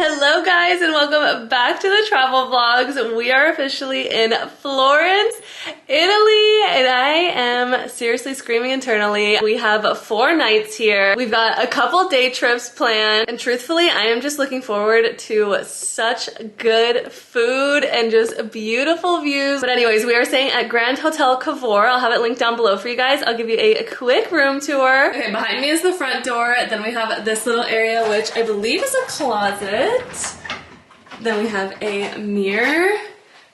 Hello guys and welcome back to the travel vlogs. We are officially in Florence, Italy, and I am seriously screaming internally. We have 4 nights here. We've got a couple day trips planned, and truthfully I am just looking forward to such good food and just beautiful views. But anyways, we are staying at Grand Hotel Cavour. I'll have it linked down below for you guys. I'll give you a quick room tour. Okay, behind me is the front door. Then we have this little area which I believe is a closet. Then we have a mirror,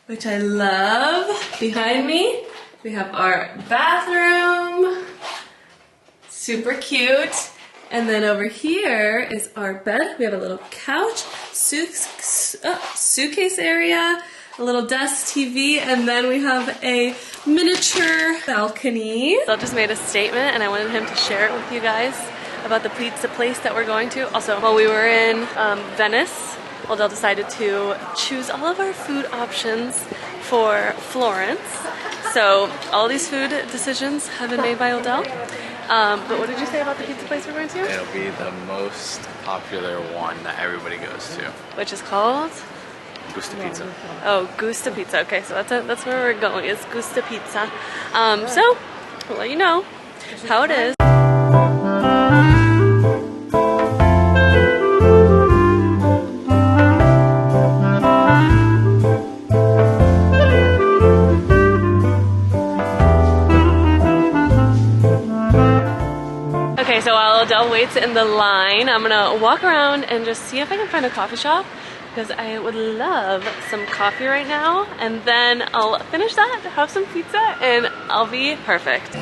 which I love. Behind me, we have our bathroom. Super cute. And then over here is our bed. We have a little couch, suitcase area, a little desk, TV, and then we have a miniature balcony. Bill just made a statement and I wanted him to share it with you guys about the pizza place that we're going to. Also, while we were in Venice, Odell decided to choose all of our food options for Florence. So all these food decisions have been made by Odell. But what did you say about the pizza place we're going to? It'll be the most popular one that everybody goes to. Which is called? Gusta Pizza. Oh, Gusta Pizza. Okay, so that's where we're going, is Gusta Pizza. So we'll let you know how it is. Okay, so while Odell waits in the line, I'm gonna walk around and just see if I can find a coffee shop, because I would love some coffee right now, and then I'll finish that, have some pizza, and I'll be perfect.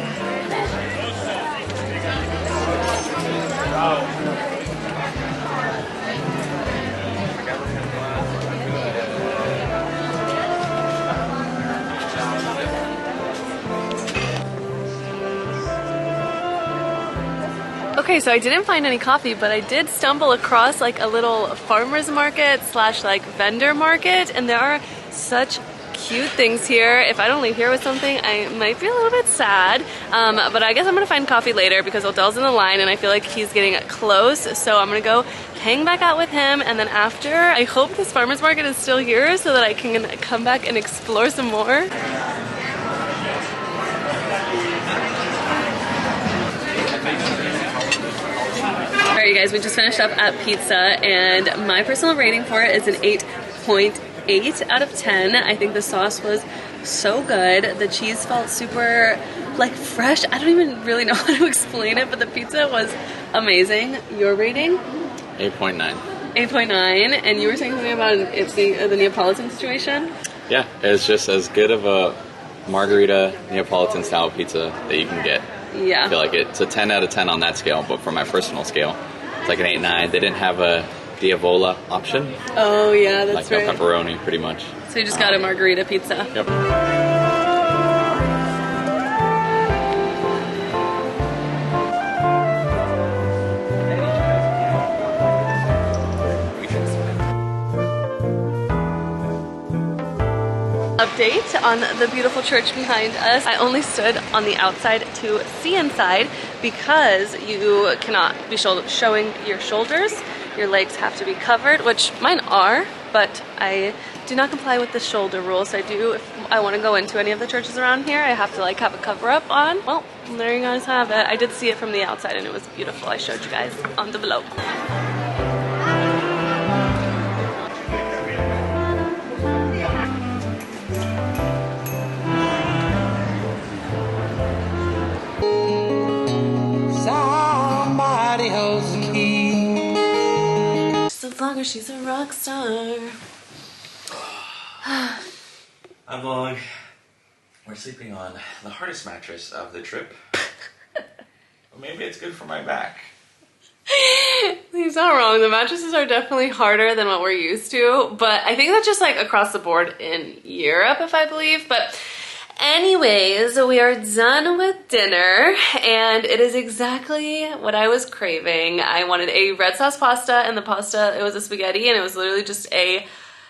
Okay, so I didn't find any coffee, but I did stumble across like a little farmer's market slash like vendor market, and there are such cute things here. If I don't leave here with something, I might be a little bit sad, but I guess I'm gonna find coffee later because Odell's in the line and I feel like he's getting close, so I'm gonna go hang back out with him, and then after, I hope this farmer's market is still here so that I can come back and explore some more. Alright you guys, we just finished up at pizza and my personal rating for it is an 8.8 out of 10. I think the sauce was so good. The cheese felt super like fresh. I don't even really know how to explain it, but the pizza was amazing. Your rating? 8.9. 8.9, and you were saying something about the Neapolitan situation? Yeah, it's just as good of a margarita Neapolitan style pizza that you can get. Yeah. I feel like it's a 10 out of 10 on that scale, but for my personal scale, it's like an 8.9. They didn't have a Diavola option. Oh yeah, that's like right. Like no pepperoni, pretty much. So you just got a margarita pizza. Yep. Update on the beautiful church behind us. I only stood on the outside to see inside because you cannot be showing your shoulders. Your legs have to be covered, which mine are, but I do not comply with the shoulder rule. So if I want to go into any of the churches around here, I have to like have a cover up on. Well, there you guys have it. I did see it from the outside and it was beautiful. I showed you guys on the vlog. As long as she's a rock star. Hi vlog. We're sleeping on the hardest mattress of the trip. But maybe it's good for my back. He's not wrong. The mattresses are definitely harder than what we're used to, but I think that's just like across the board in Europe, if I believe. But anyways, we are done with dinner and it is exactly what I was craving. I wanted a red sauce pasta, and the pasta, it was a spaghetti, and it was literally just a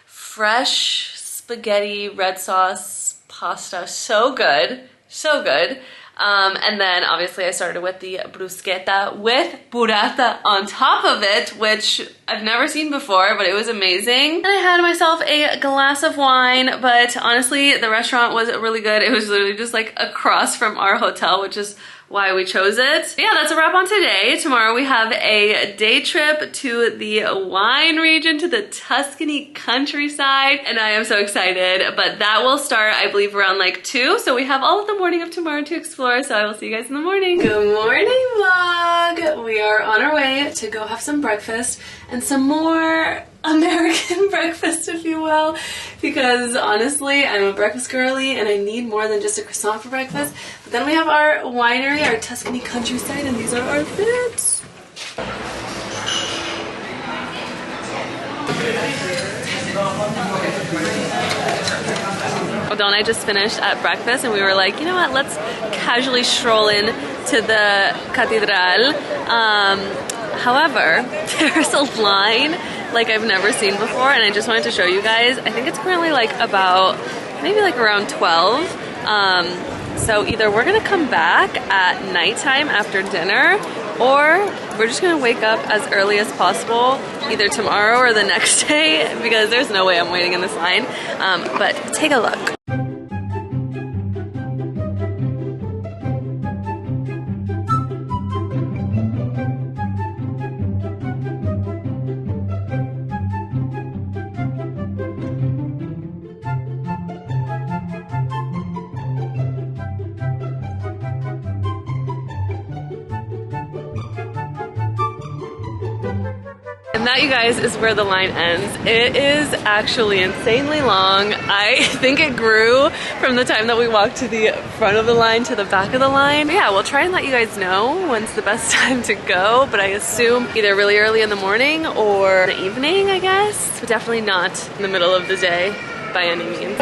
fresh spaghetti red sauce pasta. So good, so good. And then obviously I started with the bruschetta with burrata on top of it, which I've never seen before, but it was amazing. And I had myself a glass of wine, but honestly, the restaurant was really good. It was literally just like across from our hotel, which is why we chose it. But yeah, that's a wrap on today. Tomorrow we have a day trip to the wine region, to the Tuscany countryside, and I am so excited. But that will start, I believe, around like 2, so we have all of the morning of tomorrow to explore, so I will see you guys in the morning. Good morning, vlog! We are on our way to go have some breakfast and some more American breakfast, if you will, because honestly, I'm a breakfast girly and I need more than just a croissant for breakfast. But then we have our winery, our Tuscany countryside, and these are our fits. Although I just finished at breakfast and we were like, you know what, let's casually stroll in to the Cathedral. However, there's a line like I've never seen before, and I just wanted to show you guys. I think it's currently like about maybe like around 12. So either we're gonna come back at nighttime after dinner, or we're just gonna wake up as early as possible either tomorrow or the next day, because there's no way I'm waiting in this line. But take a look. And that, you guys, is where the line ends. It is actually insanely long. I think it grew from the time that we walked to the front of the line to the back of the line. But yeah, we'll try and let you guys know when's the best time to go, but I assume either really early in the morning or the evening, I guess. But definitely not in the middle of the day by any means.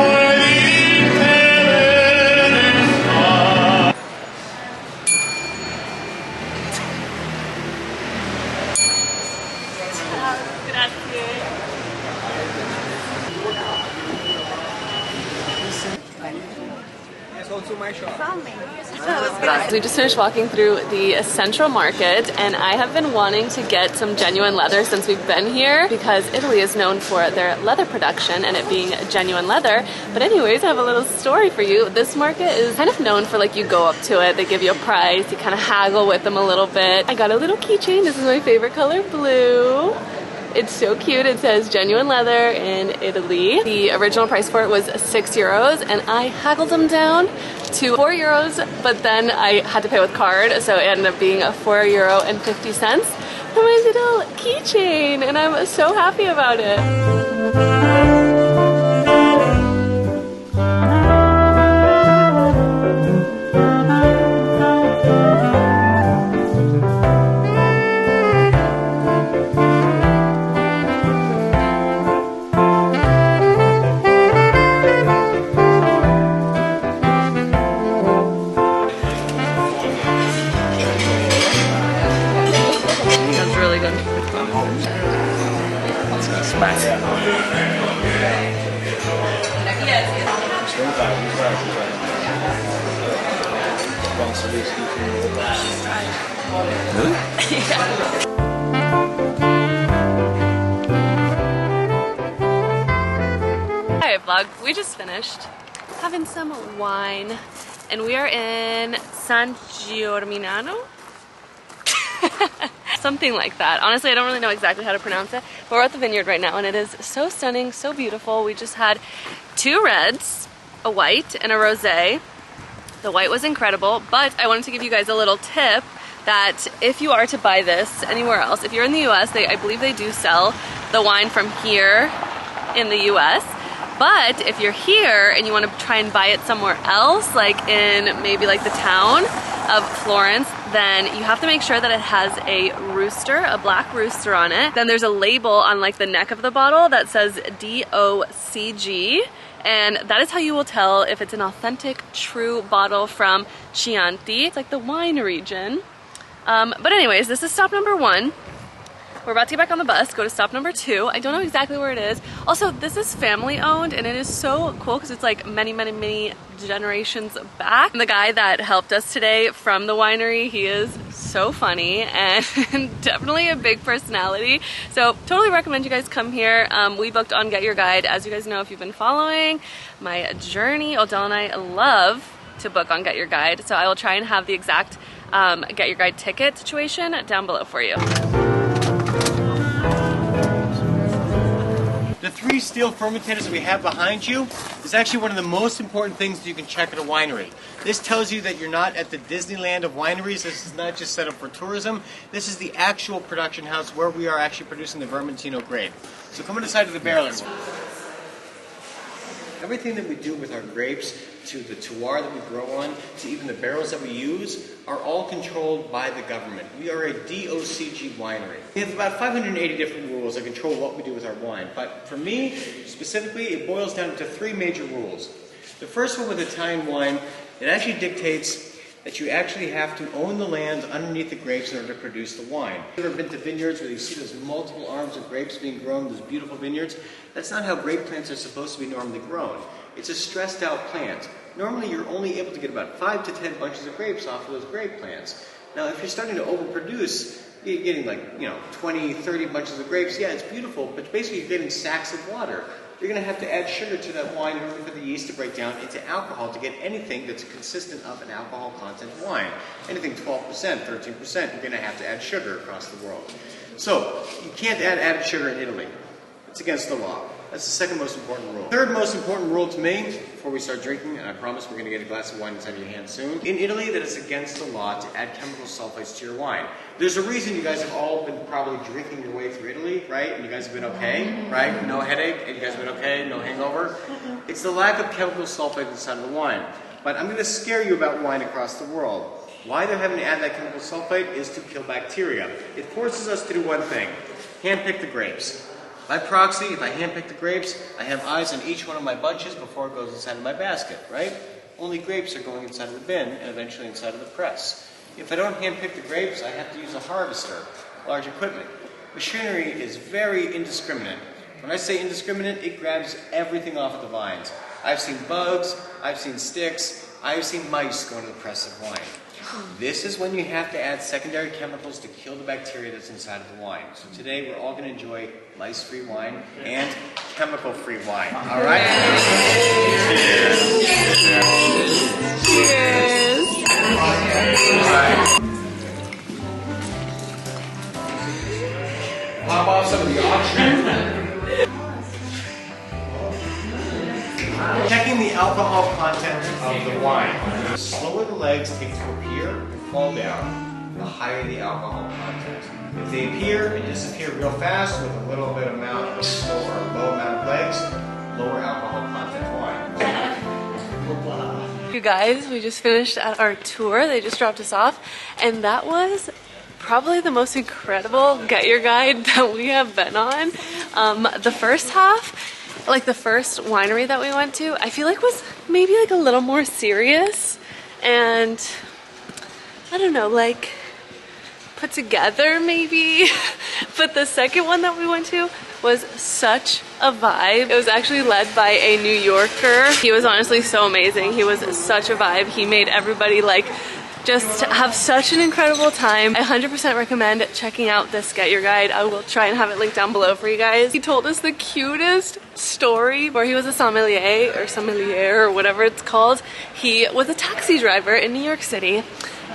We just finished walking through the Central Market, and I have been wanting to get some genuine leather since we've been here, because Italy is known for their leather production and it being genuine leather. But anyways, I have a little story for you. This market is kind of known for, like, you go up to it, they give you a price, you kind of haggle with them a little bit. I got a little keychain. This is my favorite color, blue. It's so cute. It says genuine leather in Italy. The original price for it was €6, and I haggled them down to €4, but then I had to pay with card, so it ended up being €4.50 for my little keychain, and I'm so happy about it. Really? Alright vlog, we just finished having some wine, and we are in San Giorminano? Something like that. Honestly, I don't really know exactly how to pronounce it, but we're at the vineyard right now, and it is so stunning, so beautiful. We just had 2 reds, a white, and a rosé. The white was incredible, but I wanted to give you guys a little tip that if you are to buy this anywhere else, if you're in the US, I believe they do sell the wine from here in the US. But if you're here and you want to try and buy it somewhere else, like in maybe like the town of Florence, then you have to make sure that it has a rooster, a black rooster on it. Then there's a label on like the neck of the bottle that says DOCG. And that is how you will tell if it's an authentic, true bottle from Chianti. It's like the wine region. But anyways, this is stop number 1. we're about to get back on the bus, go to stop number 2. I don't know exactly where it is. Also, this is family owned and it is so cool because it's like many generations back. And the guy that helped us today from the winery, he is so funny and definitely a big personality. So totally recommend you guys come here. We booked on Get Your Guide. As you guys know, if you've been following my journey, Odell and I love to book on Get Your Guide. So I will try and have the exact Get Your Guide ticket situation down below for you. The 3 steel fermentators that we have behind you is actually one of the most important things that you can check at a winery. This tells you that you're not at the Disneyland of wineries. This is not just set up for tourism. This is the actual production house where we are actually producing the Vermentino grape. So come on the side of the barrels. Everything that we do with our grapes, to the terroir that we grow on, to even the barrels that we use, are all controlled by the government. We are a DOCG winery. We have about 580 different rules that control what we do with our wine. But for me, specifically, it boils down to 3 major rules. The first one with Italian wine, it actually dictates that you actually have to own the land underneath the grapes in order to produce the wine. Have you ever been to vineyards where you see those multiple arms of grapes being grown, those beautiful vineyards? That's not how grape plants are supposed to be normally grown. It's a stressed out plant. Normally you're only able to get about 5 to 10 bunches of grapes off of those grape plants. Now if you're starting to overproduce, you're getting like, 20, 30 bunches of grapes, yeah, it's beautiful, but basically you're getting sacks of water. You're going to have to add sugar to that wine in order for the yeast to break down into alcohol to get anything that's consistent of an alcohol content wine. Anything 12%, 13%, you're going to have to add sugar across the world. So, you can't add added sugar in Italy. It's against the law. That's the second most important rule. Third most important rule to me, before we start drinking, and I promise we're going to get a glass of wine inside your hand soon. In Italy, that it's against the law to add chemical sulfites to your wine. There's a reason you guys have all been probably drinking your way through Italy, right? And you guys have been okay, right? No headache, and you guys have been okay, no hangover. It's the lack of chemical sulfite inside of the wine. But I'm going to scare you about wine across the world. Why they're having to add that chemical sulfite is to kill bacteria. It forces us to do one thing, handpick the grapes. By proxy, if I handpick the grapes, I have eyes on each one of my bunches before it goes inside of my basket, right? Only grapes are going inside of the bin and eventually inside of the press. If I don't handpick the grapes, I have to use a harvester, large equipment. Machinery is very indiscriminate. When I say indiscriminate, it grabs everything off of the vines. I've seen bugs, I've seen sticks, I've seen mice go into the press of wine. This is when you have to add secondary chemicals to kill the bacteria that's inside of the wine. So today we're all going to enjoy lice-free wine and chemical-free wine. All right? Cheers. Cheers. Pop off some of the oxygen. Checking the alcohol content of the wine. The slower the legs take to appear and fall down, the higher the alcohol content. If they appear and disappear real fast with a little bit amount of slow or low amount of legs, lower alcohol content wine. You guys, we just finished at our tour. They just dropped us off, and that was probably the most incredible Get Your Guide that we have been on. The first half, like the first winery that we went to, I feel like was maybe like a little more serious and I don't know, like put together maybe. But the second one that we went to was such a vibe. It was actually led by a New Yorker. He was honestly so amazing. He was such a vibe. He made everybody like just have such an incredible time. I 100% recommend checking out this Get Your Guide. I will try and have it linked down below for you guys. He told us the cutest story where he was a sommelier or whatever it's called. He was a taxi driver in New York City,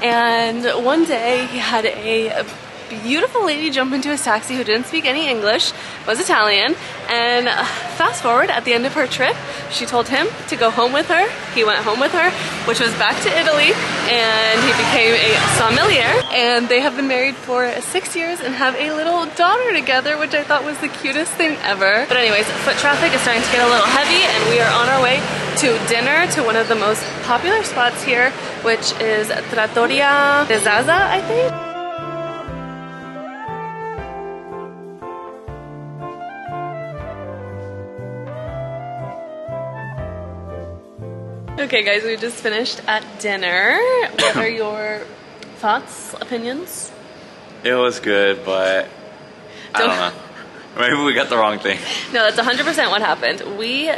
and one day he had a beautiful lady jump into his taxi who didn't speak any English, was Italian, and fast forward at the end of her trip, she told him to go home with her. He went home with her, which was back to Italy, and he became a sommelier, and they have been married for 6 years and have a little daughter together, which I thought was the cutest thing ever. But anyways, foot traffic is starting to get a little heavy, and we are on our way to dinner to one of the most popular spots here, which is Trattoria de Zaza, I think. Okay guys, we just finished at dinner. What are your thoughts, opinions? It was good, but I don't know. Maybe we got the wrong thing. No, that's 100% what happened. We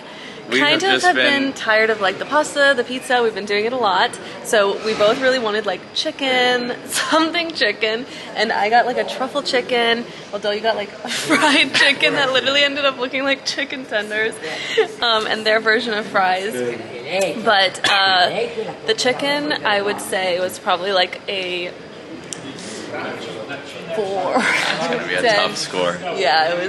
kind of have been tired of like the pasta, the pizza. We've been doing it a lot. So we both really wanted like chicken, something chicken. And I got like a truffle chicken, although you got like a fried chicken that literally ended up looking like chicken tenders, and their version of fries. But the chicken, I would say, was probably like a 4. It's gonna be a tough score. Yeah, it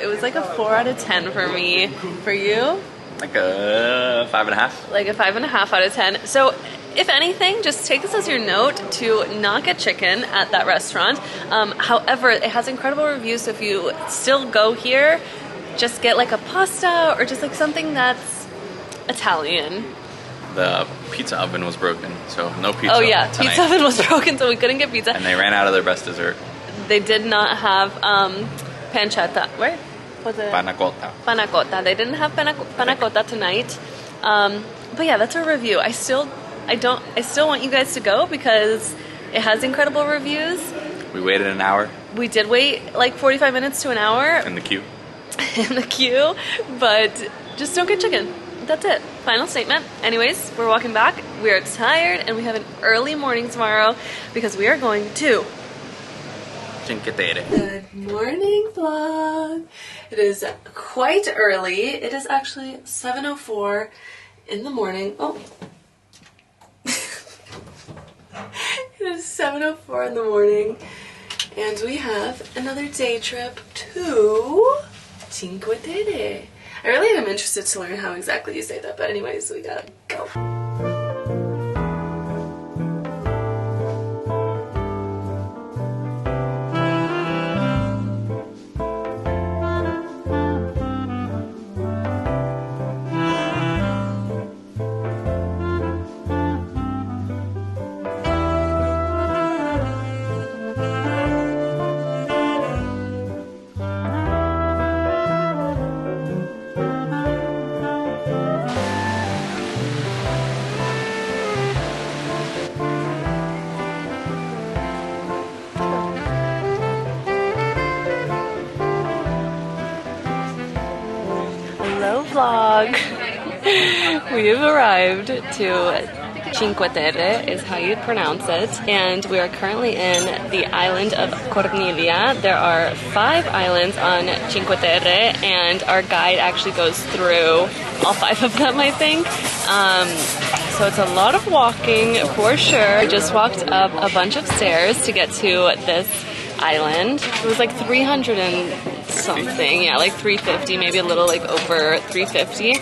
was like a 4 out of 10 for me. For you? Like a 5.5. Like a 5.5 out of 10. So, if anything, just take this as your note to not get chicken at that restaurant. However, it has incredible reviews, so if you still go here, just get like a pasta or just like something that's Italian. The pizza oven was broken, so no pizza. Oh yeah, tonight. pizza oven was broken, so we couldn't get pizza. And they ran out of their best dessert. They did not have pancetta. Where was it? Panna cotta. Panna cotta. They didn't have panna cotta tonight. But yeah, that's a review. I still want you guys to go because it has incredible reviews. We waited an hour. We did wait like 45 minutes to an hour In the queue. in the queue, but just don't get chicken. That's it. Final statement. Anyways, we're walking back. We are tired and we have an early morning tomorrow because we are going to Cinque Terre. Good morning, vlog. It is quite early. It is actually 7:04 in the morning. Oh. It is 7:04 in the morning. And we have another day trip to Cinque Terre. I really am interested to learn how exactly you say that, but anyways, we gotta go. Hello vlog! We have arrived to Cinque Terre is how you pronounce it, and we are currently in the island of Cornelia. There are 5 islands on Cinque Terre, and our guide actually goes through all 5 of them, I think. So it's a lot of walking for sure. We just walked up a bunch of stairs to get to this island. It was like 300 and something, yeah, like 350, maybe a little like over 350.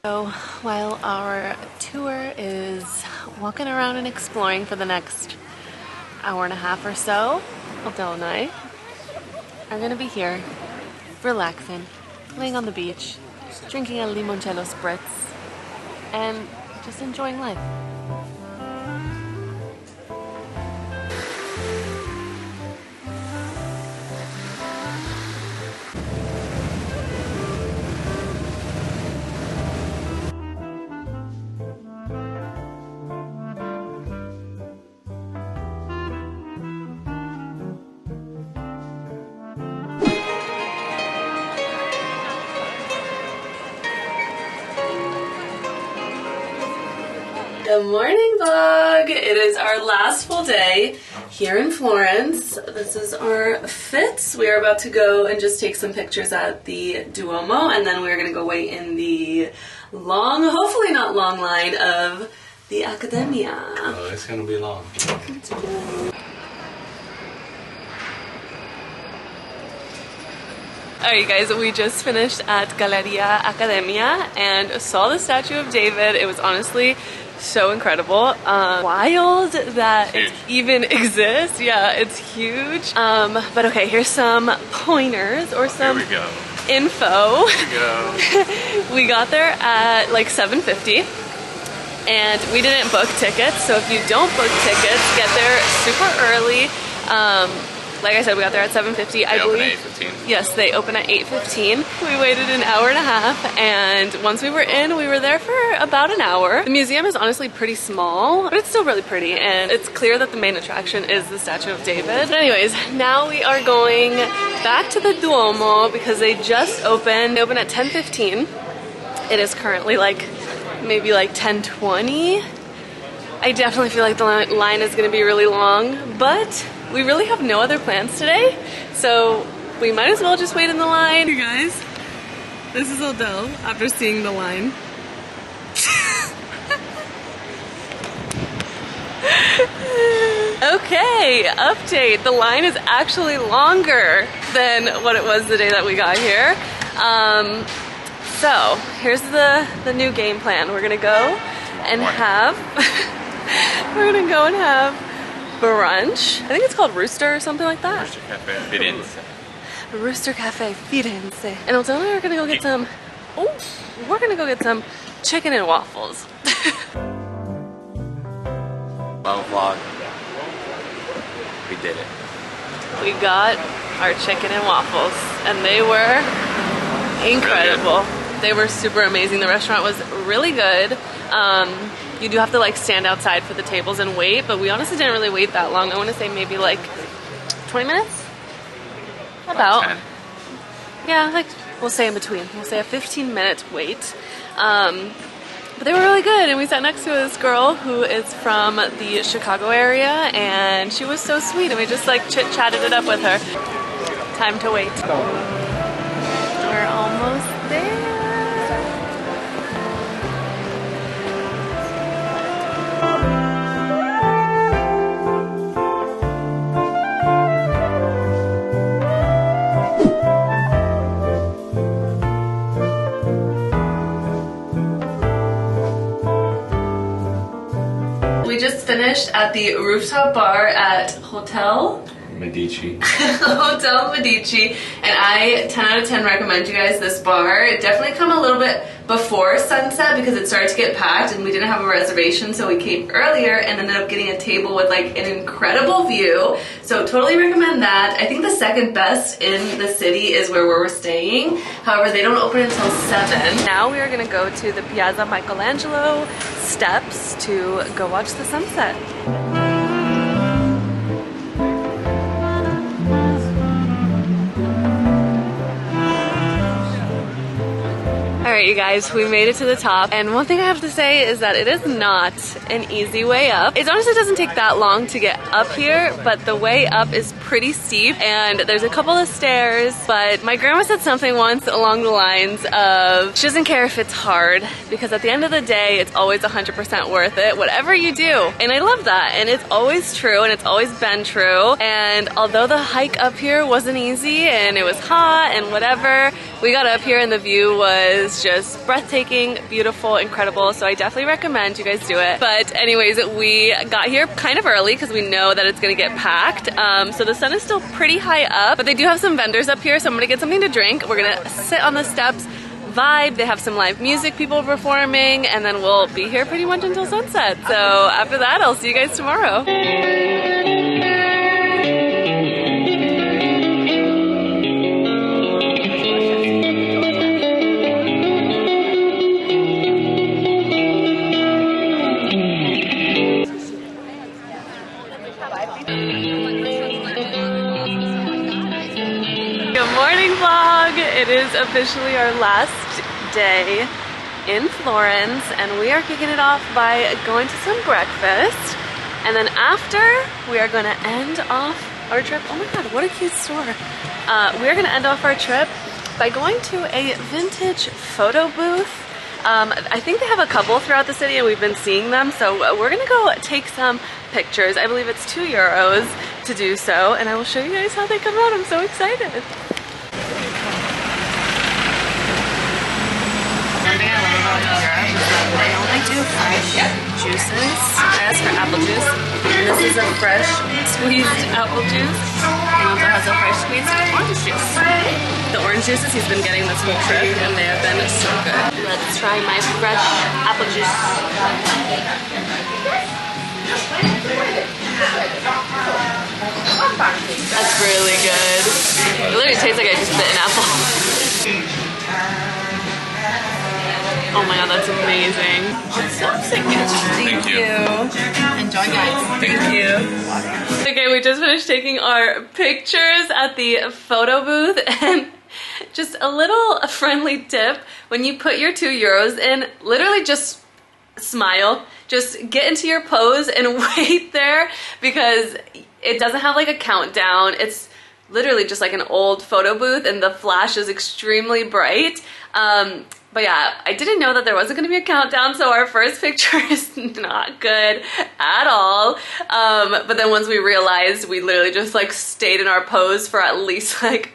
So while our tour is walking around and exploring for the next hour and a half or so, Adele and I are gonna be here, relaxing, laying on the beach, drinking a limoncello spritz, and just enjoying life. Good morning vlog! It is our last full day here in Florence. This is our fit. We are about to go and just take some pictures at the Duomo, and then we're gonna go wait in the long, hopefully not long line of the Accademia. Oh, it's gonna be long. Alright guys, we just finished at Galleria Accademia and saw the statue of David. It was honestly so incredible. Wild that it even exists. Yeah, it's huge. But okay, here's some pointers or some info. Here we go. We got there at like 7:50 and we didn't book tickets, so if you don't book tickets, get there super early. Like I said, we got there at 7:50. I believe. They open at 8:15. Yes, they open at 8:15. We waited an hour and a half, and once we were in, we were there for about an hour. The museum is honestly pretty small, but it's still really pretty, and it's clear that the main attraction is the Statue of David. But anyways, now we are going back to the Duomo because they just opened. They open at 10:15. It is currently like maybe like 10:20. I definitely feel like the line is going to be really long, but we really have no other plans today, so we might as well just wait in the line. You guys, this is Odell after seeing the line. Okay, update. The line is actually longer than what it was the day that we got here. So here's the new game plan. We're gonna go and have brunch. I think it's called Rooster or something like that. Rooster Cafe Firenze. Rooster Cafe Firenze. And Odell and I are gonna go get some. Oh, we're gonna go get some chicken and waffles. Well, vlog. We did it. We got our chicken and waffles, and they were incredible. They were super amazing. The restaurant was really good. You do have to like stand outside for the tables and wait, but we honestly didn't really wait that long. I want to say maybe like 20 minutes? About. 10. Yeah, like we'll say in between. We'll say a 15-minute wait. But they were really good, and we sat next to this girl who is from the Chicago area, and she was so sweet, and we just like chit-chatted it up with her. Time to wait. We're almost there. We just finished at the rooftop bar at Hotel Medici. Hotel Medici, and I 10 out of 10 recommend you guys this bar. Definitely come a little bit before sunset because it started to get packed and we didn't have a reservation, so we came earlier and ended up getting a table with like an incredible view. So totally recommend that. I think the second best in the city is where we're staying. However, they don't open until 7. Now we are gonna go to the Piazza Michelangelo steps to go watch the sunset. Alright you guys, we made it to the top, and one thing I have to say is that it is not an easy way up. It honestly doesn't take that long to get up here, but the way up is pretty steep, and there's a couple of stairs, but my grandma said something once along the lines of, she doesn't care if it's hard, because at the end of the day, it's always 100% worth it, whatever you do. And I love that, and it's always true, and it's always been true, and although the hike up here wasn't easy, and it was hot, and whatever, we got up here and the view was just breathtaking, beautiful, incredible, so I definitely recommend you guys do it. But anyways, we got here kind of early because we know that it's gonna get packed. So the sun is still pretty high up, but they do have some vendors up here, so I'm gonna get something to drink. We're gonna sit on the steps, vibe. They have some live music people performing, and then we'll be here pretty much until sunset. So after that, I'll see you guys tomorrow. Good morning vlog! It is officially our last day in Florence, and we are kicking it off by going to some breakfast, and then after we are going to end off our trip. Oh my god, what a cute store. We are going to end off our trip by going to a vintage photo booth. I think they have a couple throughout the city and we've been seeing them, so we're gonna go take some pictures. I believe it's €2 to do so, and I will show you guys how they come out. I'm so excited. One thing I love about Europe is that they only do fresh juices. I asked for apple juice, and this is a fresh squeezed apple juice, and also has a fresh squeezed orange juice. The orange juices he's been getting this whole trip, and they have been so good. Let's try my fresh apple juice. That's really good. It literally tastes like I just bit an apple. Oh my god, that's amazing. Thank you. Enjoy, guys. Thank you. Okay, we just finished taking our pictures at the photo booth, and just a little friendly tip. When you put your €2 in, literally just smile. Just get into your pose and wait there, because it doesn't have like a countdown. It's literally just like an old photo booth, and the flash is extremely bright. But yeah, I didn't know that there wasn't gonna be a countdown, so our first picture is not good at all. But then once we realized, we literally just like stayed in our pose for at least like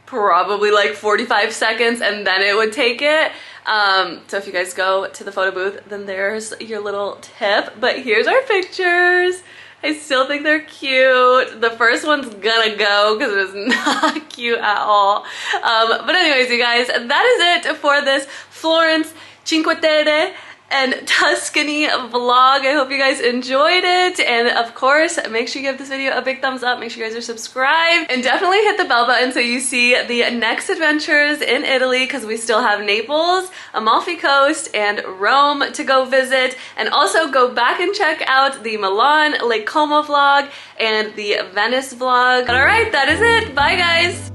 probably like 45 seconds, and then it would take it. So if you guys go to the photo booth, then there's your little tip. But here's our pictures. I still think they're cute. The first one's gonna go because it was not cute at all. But anyways, you guys, that is it for this Florence, Cinque Terre, and Tuscany vlog. I hope you guys enjoyed it, and of course make sure you give this video a big thumbs up, make sure you guys are subscribed, and definitely hit the bell button so you see the next adventures in Italy, because we still have Naples, Amalfi Coast, and Rome to go visit. And also go back and check out the Milan Lake Como vlog and the Venice vlog. Alright, that is it. Bye guys!